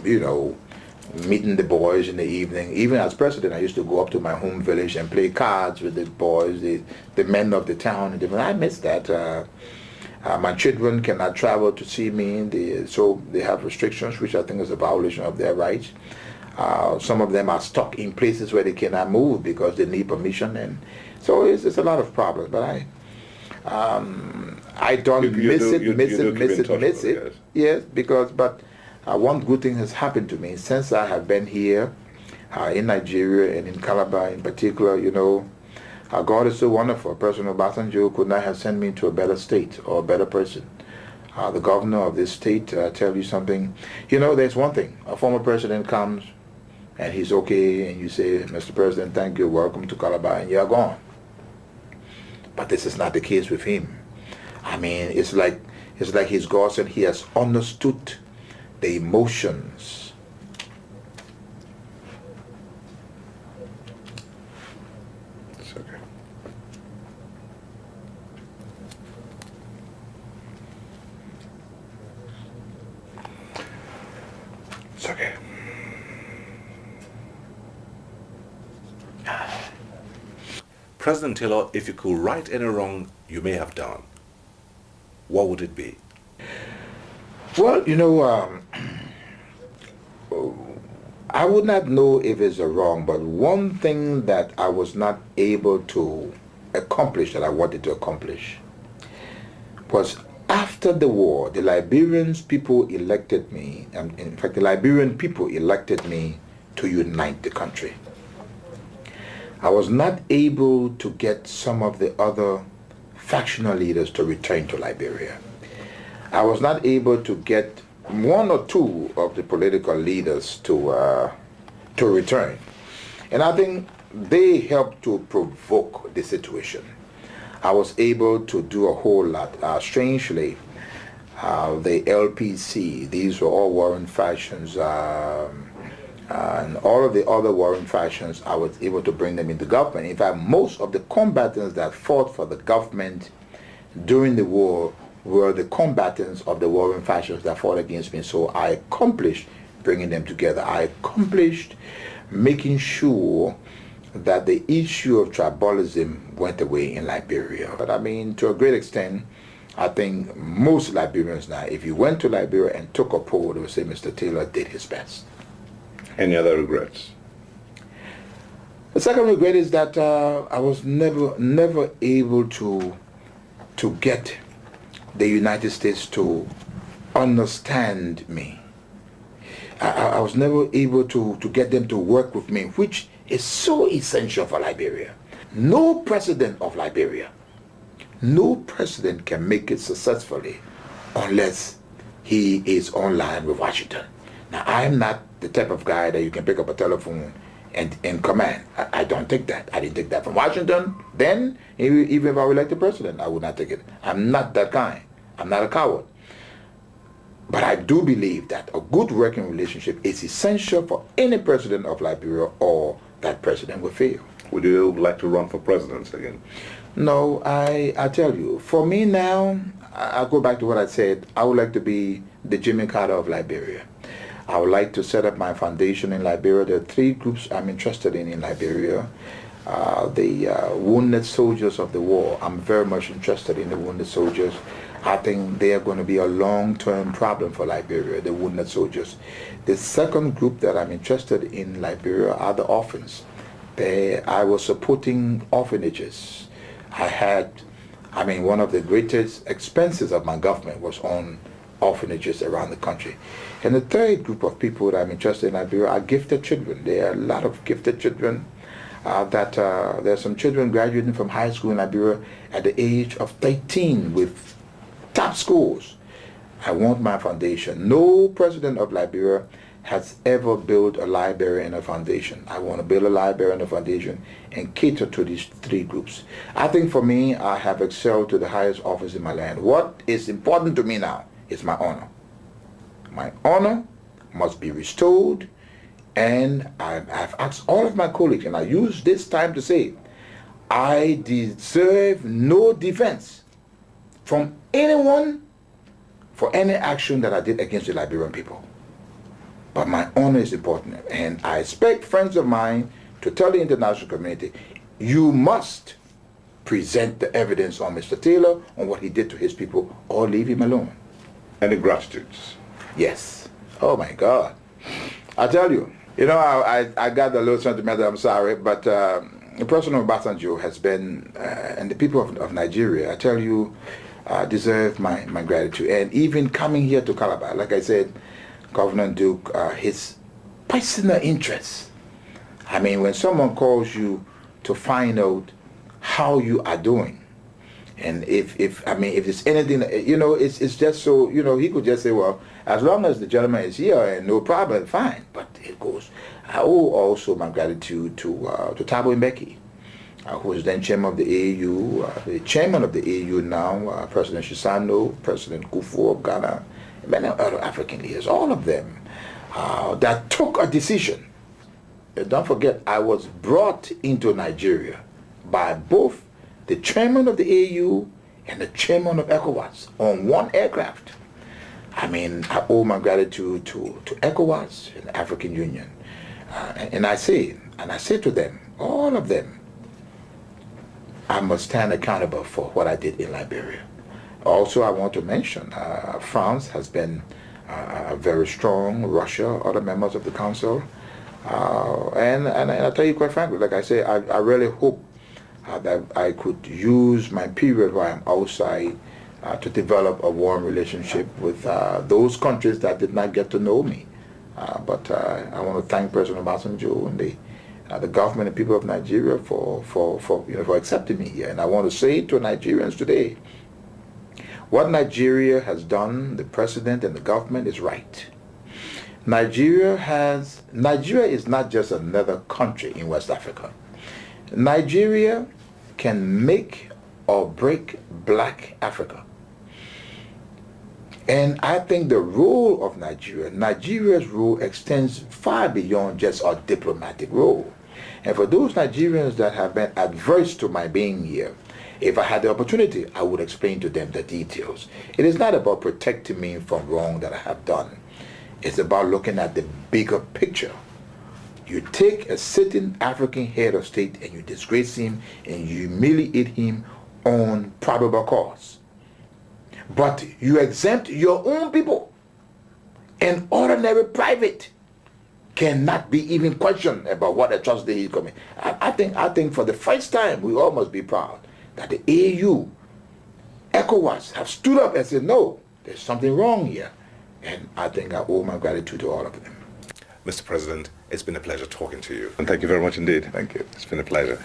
Speaker 8: meeting the boys in the evening. Even as president, I used to go up to my home village and play cards with the boys, the men of the town. And I miss that. My children cannot travel to see me, so they have restrictions, which I think is a violation of their rights. Some of them are stuck in places where they cannot move because they need permission, and so it's a lot of problems. But I don't miss it. Yes, but one good thing has happened to me since I have been here in Nigeria and in Calabar in particular. God is so wonderful. President Obasanjo could not have sent me to a better state or a better person. The governor of this state tell you something. There's one thing. A former president comes and he's okay, and you say, Mr. President, thank you, welcome to Calabar, and you're gone. But this is not the case with him. I mean, it's like his God said he has understood the emotions.
Speaker 9: It's okay. It's okay. President Taylor, if you could right any wrong you may have done, what would it be?
Speaker 8: Well, I would not know if it's a wrong, but one thing that I was not able to accomplish that I wanted to accomplish was after the war, the Liberian people elected me, and in fact the Liberian people elected me to unite the country. I was not able to get some of the other factional leaders to return to Liberia. I was not able to get one or two of the political leaders to return. And I think they helped to provoke the situation. I was able to do a whole lot. Strangely, the LPC, these were all warring factions, and all of the other warring factions, I was able to bring them into government. In fact, most of the combatants that fought for the government during the war were the combatants of the warring factions that fought against me. So I accomplished bringing them together. I accomplished making sure that the issue of tribalism went away in Liberia. But I mean, to a great extent, I think most Liberians now, if you went to Liberia and took a poll, they would say Mr. Taylor did his best.
Speaker 9: Any other regrets?
Speaker 8: The second regret is that I was never able to get the United States to understand me. I was never able to get them to work with me, which is so essential for Liberia. No president of Liberia, no president can make it successfully unless he is online with Washington. Now, I'm not the type of guy that you can pick up a telephone and command. I don't take that. I didn't take that from Washington. Then, even if I were elected president, I would not take it. I'm not that kind. I'm not a coward. But I do believe that a good working relationship is essential for any president of Liberia, or that president will fail.
Speaker 9: Would you like to run for president again?
Speaker 8: No, I tell you, for me now, I'll go back to what I said. I would like to be the Jimmy Carter of Liberia. I would like to set up my foundation in Liberia. There are 3 groups I'm interested in Liberia. The wounded soldiers of the war. I'm very much interested in the wounded soldiers. I think they are going to be a long-term problem for Liberia, the wounded soldiers. The second group that I'm interested in Liberia are the orphans. I was supporting orphanages. One of the greatest expenses of my government was on orphanages around the country. And the third group of people that I'm interested in Liberia are gifted children. There are a lot of gifted children. There are some children graduating from high school in Liberia at the age of 13 with top scores. I want my foundation. No president of Liberia has ever built a library and a foundation. I want to build a library and a foundation and cater to these 3 groups. I think for me, I have excelled to the highest office in my land. What is important to me now is my honor. My honor must be restored, and I've asked all of my colleagues, and I use this time to say, I deserve no defense from anyone for any action that I did against the Liberian people. But my honor is important, and I expect friends of mine to tell the international community, you must present the evidence on Mr. Taylor, on what he did to his people, or leave him alone.
Speaker 9: Any gratitudes?
Speaker 8: Yes. Oh my God. I tell you, I got a little sentimental, I'm sorry, but President Obasanjo has been, and the people of Nigeria, I tell you, deserve my gratitude. And even coming here to Calabar, like I said, Governor Duke, his personal interests. I mean, when someone calls you to find out how you are doing, and if there's anything, it's just so, he could just say, well, as long as the gentleman is here and no problem, fine. But it goes. I owe also my gratitude to Thabo Mbeki, who is then chairman of the AU, the chairman of the AU now, President Shisano, President Kufuor of Ghana, and many other African leaders, all of them, that took a decision. And don't forget, I was brought into Nigeria by both the chairman of the AU and the chairman of ECOWAS on one aircraft. I mean, I owe my gratitude to ECOWAS and the African Union. And I say to them, all of them, I must stand accountable for what I did in Liberia. Also, I want to mention, France has been very strong, Russia, other members of the council. And I tell you quite frankly, like I say, I really hope that I could use my period while I'm outside to develop a warm relationship with those countries that did not get to know me But I want to thank President Obasanjo and the government and people of Nigeria for accepting me here. And I want to say to Nigerians today, what Nigeria has done, the president and the government, is right. Nigeria is not just another country in West Africa. Nigeria can make or break black Africa. And I think the role of Nigeria's role extends far beyond just our diplomatic role. And for those Nigerians that have been adverse to my being here, if I had the opportunity, I would explain to them the details. It is not about protecting me from wrong that I have done. It's about looking at the bigger picture. You take a sitting African head of state and you disgrace him and you humiliate him on probable cause. But you exempt your own people. An ordinary private cannot be even questioned about what atrocity he's committing. I think for the first time we all must be proud that the AU, ECOWAS have stood up and said, no, there's something wrong here. And I think I owe my gratitude to all of them.
Speaker 9: Mr. President, it's been a pleasure talking to you. And thank you very much indeed.
Speaker 8: Thank you.
Speaker 9: It's been a pleasure.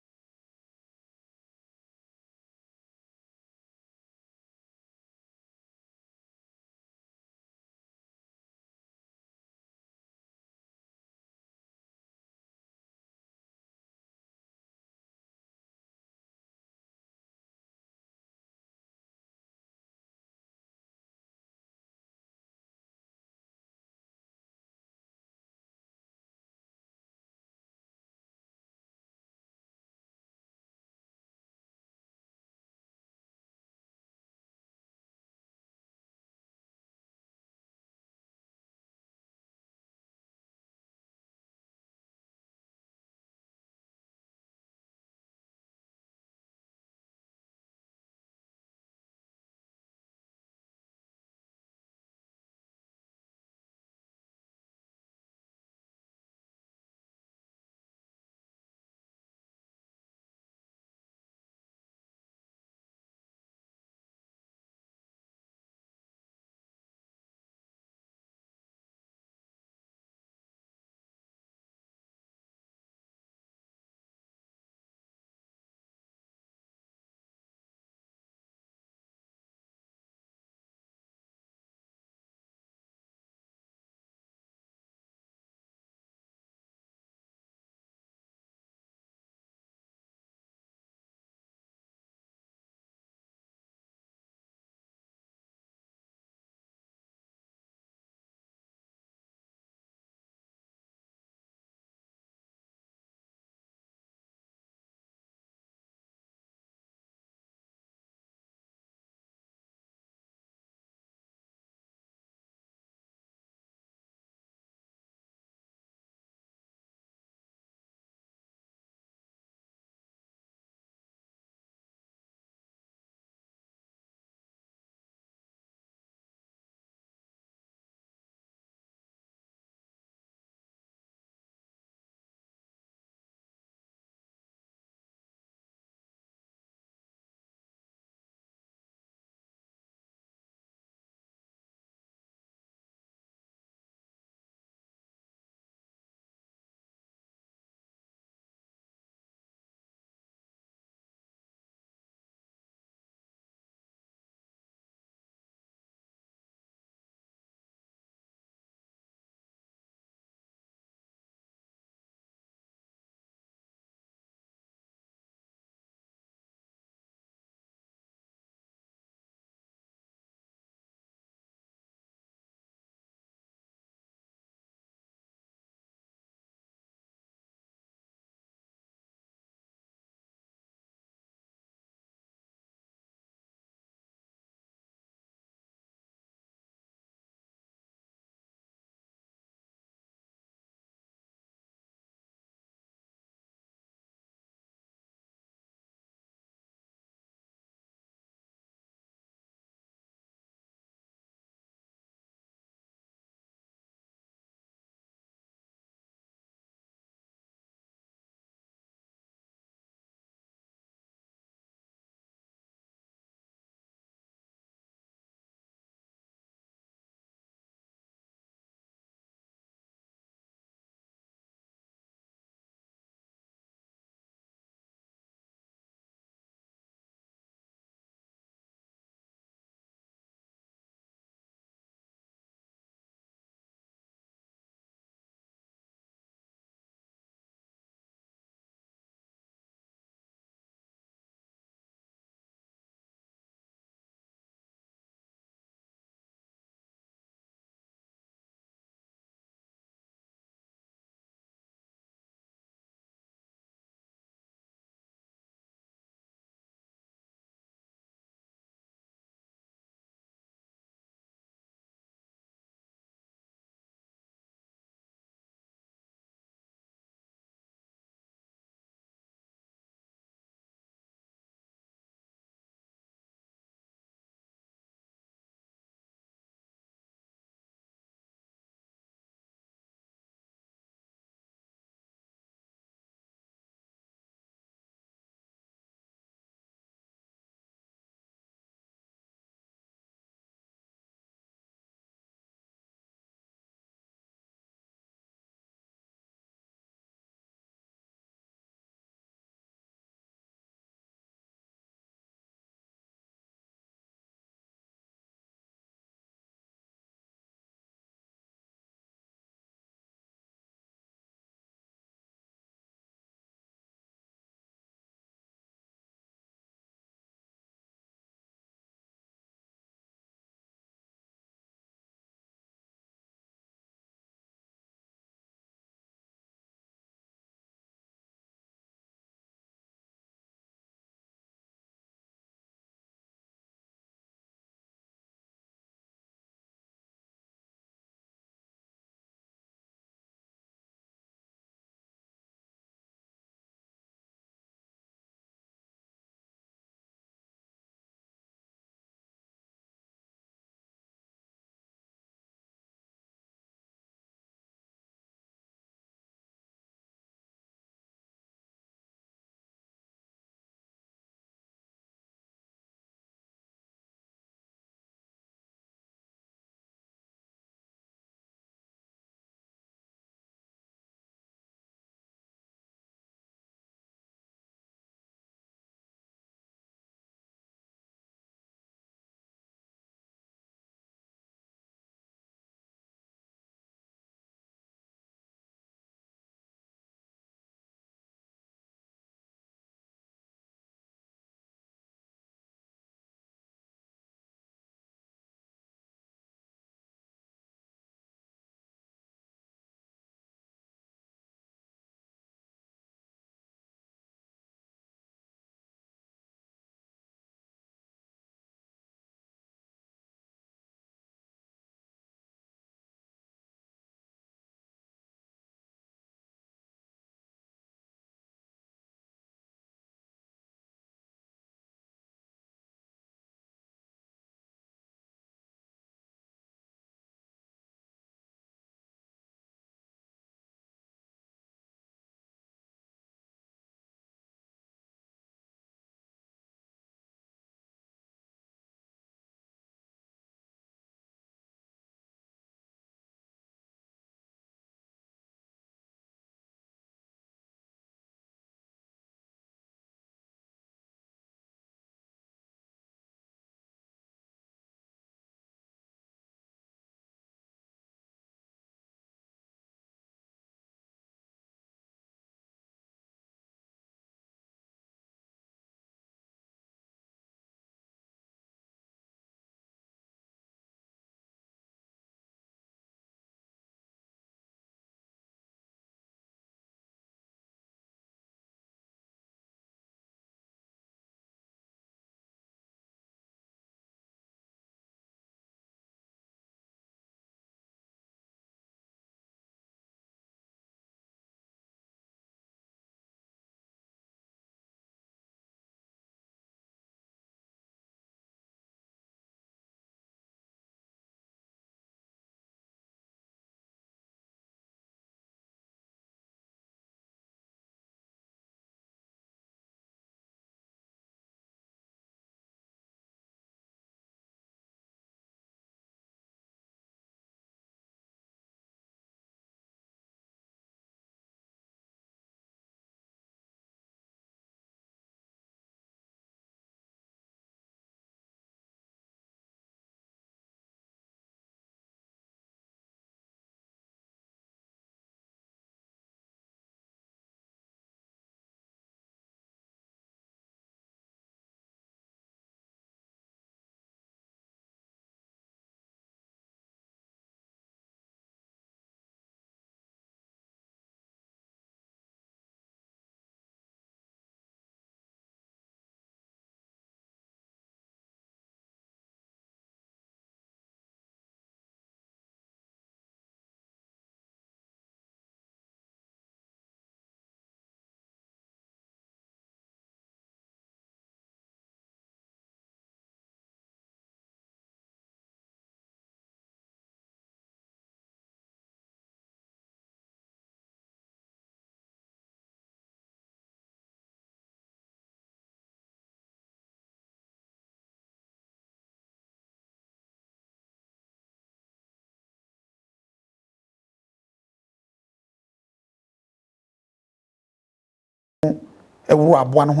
Speaker 4: ɛworo aboa no ho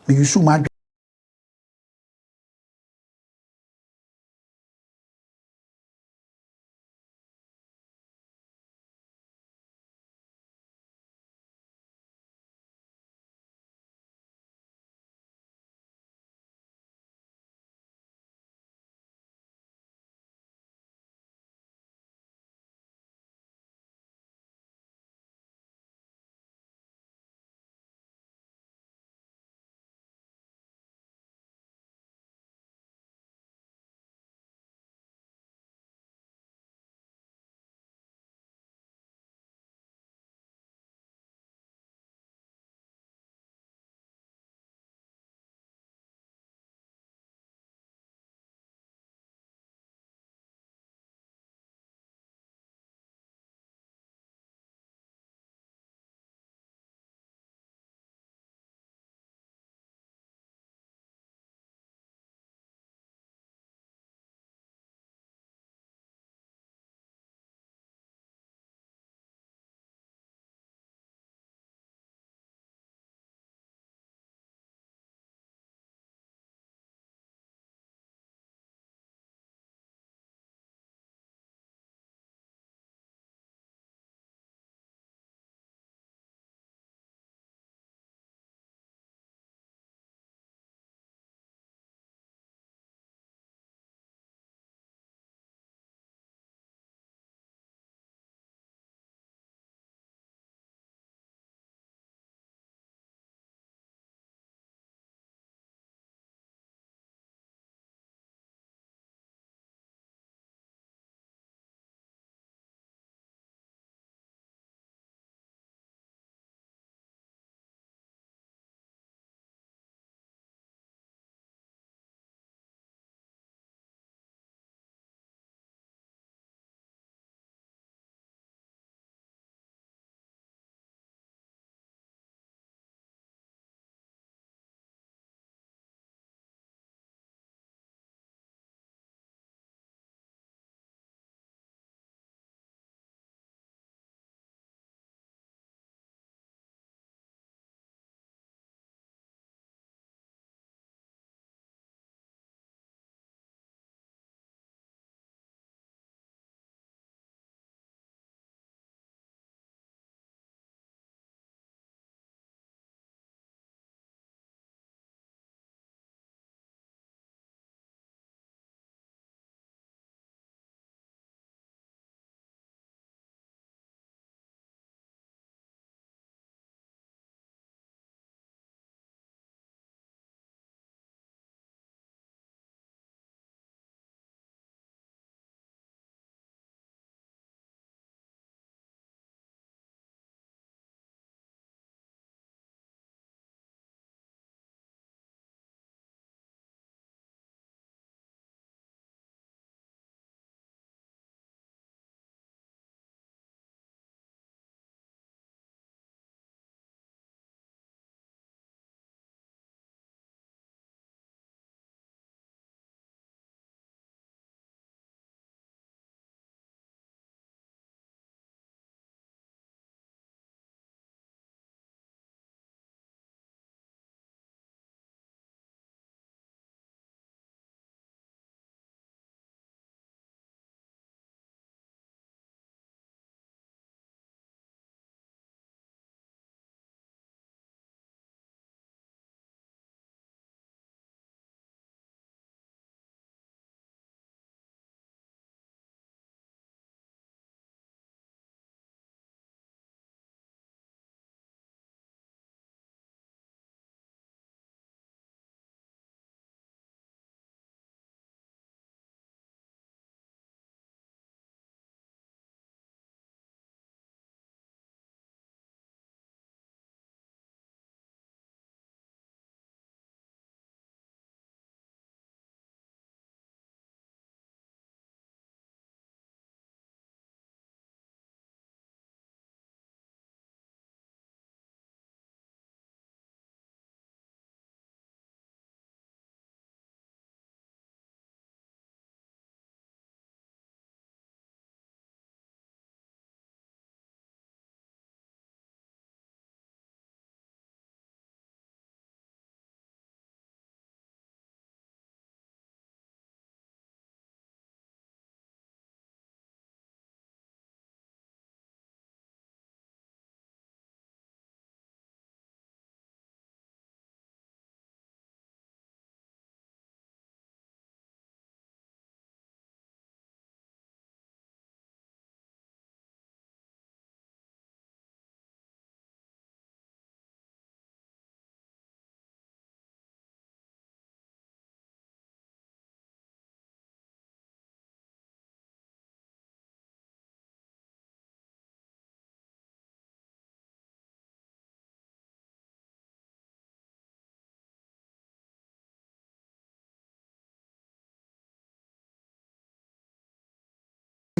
Speaker 4: me yusu ma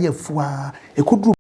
Speaker 4: ye fua e kodru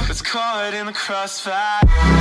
Speaker 3: It's caught in the crossfire.